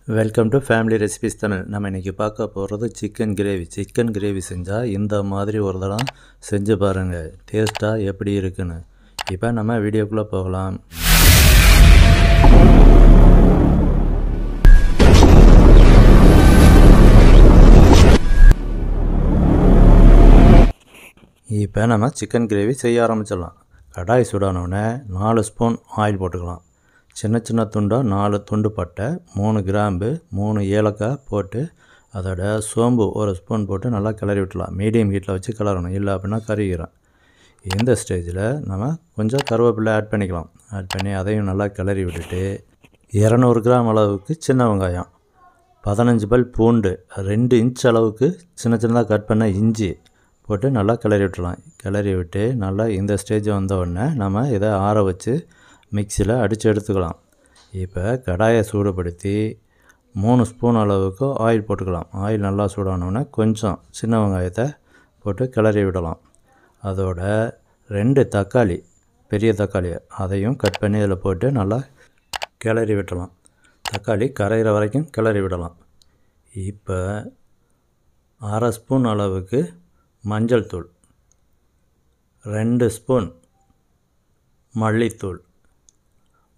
Welcome to family recipes Tamil. நம்ம இன்றைக்கி பார்க்க போகிறது சிக்கன் கிரேவி. சிக்கன் கிரேவி செஞ்சால் இந்த மாதிரி ஒரு தடவை செஞ்சு பாருங்கள், டேஸ்ட்டாக எப்படி இருக்குன்னு. இப்போ நம்ம வீடியோக்குள்ளே போகலாம். இப்போ நம்ம சிக்கன் கிரேவி செய்ய ஆரம்பிச்சிடலாம். கடாய் சூடானோடனே 4 ஸ்பூன் ஆயில் போட்டுக்கலாம். சின்ன சின்ன துண்டாக 4 துண்டு பட்டை, 3 கிராம்பு, 3 ஏலக்காய் போட்டு அதோட சோம்பு 1 ஸ்பூன் போட்டு நல்லா கிளறி விட்டுலாம். மீடியம் ஹீட்டில் வச்சு கிளறணும், இல்லை அப்படின்னா கருகிறோம். இந்த ஸ்டேஜில் நம்ம கொஞ்சம் கருவேப்பிலை ஆட் பண்ணிக்கலாம். ஆட் பண்ணி அதையும் நல்லா கிளறி விட்டுட்டு 200 கிராம் அளவுக்கு சின்ன வெங்காயம், 15 பல் பூண்டு, 2 இன்ச் அளவுக்கு சின்ன சின்னதாக கட் பண்ண இஞ்சி போட்டு நல்லா கிளறி விட்டுலாம். கிளறி விட்டு நல்லா இந்த ஸ்டேஜ் வந்த உடனே நம்ம இதை ஆற வச்சு மிக்சியில் அடித்து எடுத்துக்கலாம். இப்போ கடாயை சூடுபடுத்தி 3 ஸ்பூன் அளவுக்கு ஆயில் போட்டுக்கலாம். ஆயில் நல்லா சூடானோடனே கொஞ்சம் சின்ன வெங்காயத்தை போட்டு கிளறி விடலாம். அதோட 2 தக்காளி, பெரிய தக்காளி, அதையும் கட் பண்ணி இதில் போட்டு நல்லா கிளறி விடலாம். தக்காளி கரைகிற வரைக்கும் கிளறி விடலாம். இப்போ 1/2 ஸ்பூன் அளவுக்கு மஞ்சள் தூள், 2 ஸ்பூன் மல்லித்தூள்,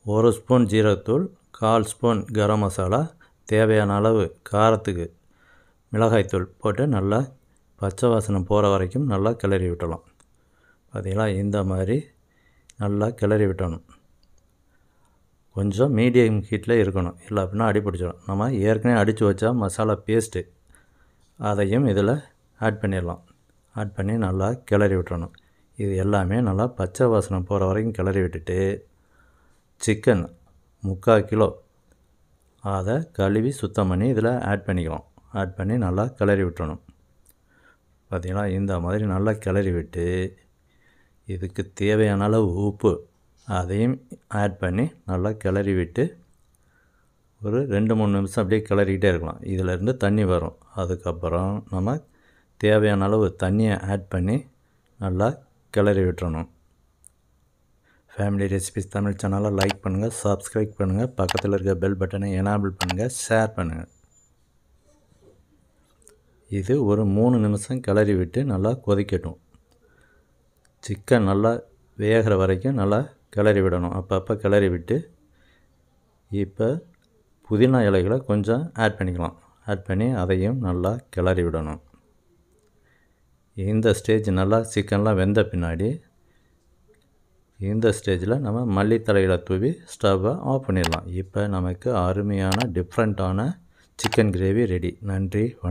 1 ஸ்பூன் ஜீரகத்தூள், 1/4 ஸ்பூன் கரம் மசாலா, தேவையான அளவு காரத்துக்கு மிளகாய்த்தூள் போட்டு நல்லா பச்சை வாசனை போகிற வரைக்கும் நல்லா கிளறி விட்டலாம். பார்த்திங்களா, இந்த மாதிரி நல்லா கிளறி விட்டணும். கொஞ்சம் மீடியம் ஹீட்டில் இருக்கணும், இல்லை அப்படின்னா அடி பிடிச்சிடும். நம்ம ஏற்கனவே அடித்து வச்சா மசாலா பேஸ்ட்டு அதையும் இதில் ஆட் பண்ணிடலாம். ஆட் பண்ணி நல்லா கிளறி விட்டுறணும். இது எல்லாமே நல்லா பச்சை வாசனை போகிற வரைக்கும் கிளறி விட்டுட்டு சிக்கன் 3/4 கிலோ அதை கழுவி சுத்தம் பண்ணி இதில் ஆட் பண்ணிக்கலாம். ஆட் பண்ணி நல்லா கிளறி விட்டுறணும். பார்த்திங்களா, இந்த மாதிரி நல்லா கிளறி விட்டு இதுக்கு தேவையான அளவு உப்பு அதையும் ஆட் பண்ணி நல்லா கிளறி விட்டு ஒரு 2-3 நிமிஷம் அப்படியே கிளறிக்கிட்டே இருக்கலாம். இதிலேருந்து தண்ணி வரும். அதுக்கப்புறம் நம்ம தேவையான அளவு தண்ணியை ஆட் பண்ணி நல்லா கிளறி விட்டுறணும். ஃபேமிலி ரெசிபிஸ் தமிழ் சேனலை லைக் பண்ணுங்கள், சப்ஸ்கிரைப் பண்ணுங்கள், பக்கத்தில் இருக்க பெல் பட்டனை எனேபிள் பண்ணுங்கள், ஷேர் பண்ணுங்கள். இது ஒரு 3 நிமிஷம் கிளறி விட்டு நல்லா கொதிக்கட்டும். சிக்கன் நல்லா வேகிற வரைக்கும் நல்லா கிளறி விடணும். அப்பப்போ கிளறி விட்டு இப்போ புதினா இலைகளை கொஞ்சம் ஆட் பண்ணிக்கலாம். ஆட் பண்ணி அதையும் நல்லா கிளறி விடணும். இந்த ஸ்டேஜ் நல்லா சிக்கன்லாம் வெந்த பின்னாடி இந்த ஸ்டேஜில் நம்ம மல்லித்தழைகளை தூவி ஸ்டவ்வை ஆஃப் பண்ணிடலாம். இப்போ நமக்கு அருமையான டிஃப்ரெண்ட்டான சிக்கன் கிரேவி ரெடி. நன்றி, வணக்கம்.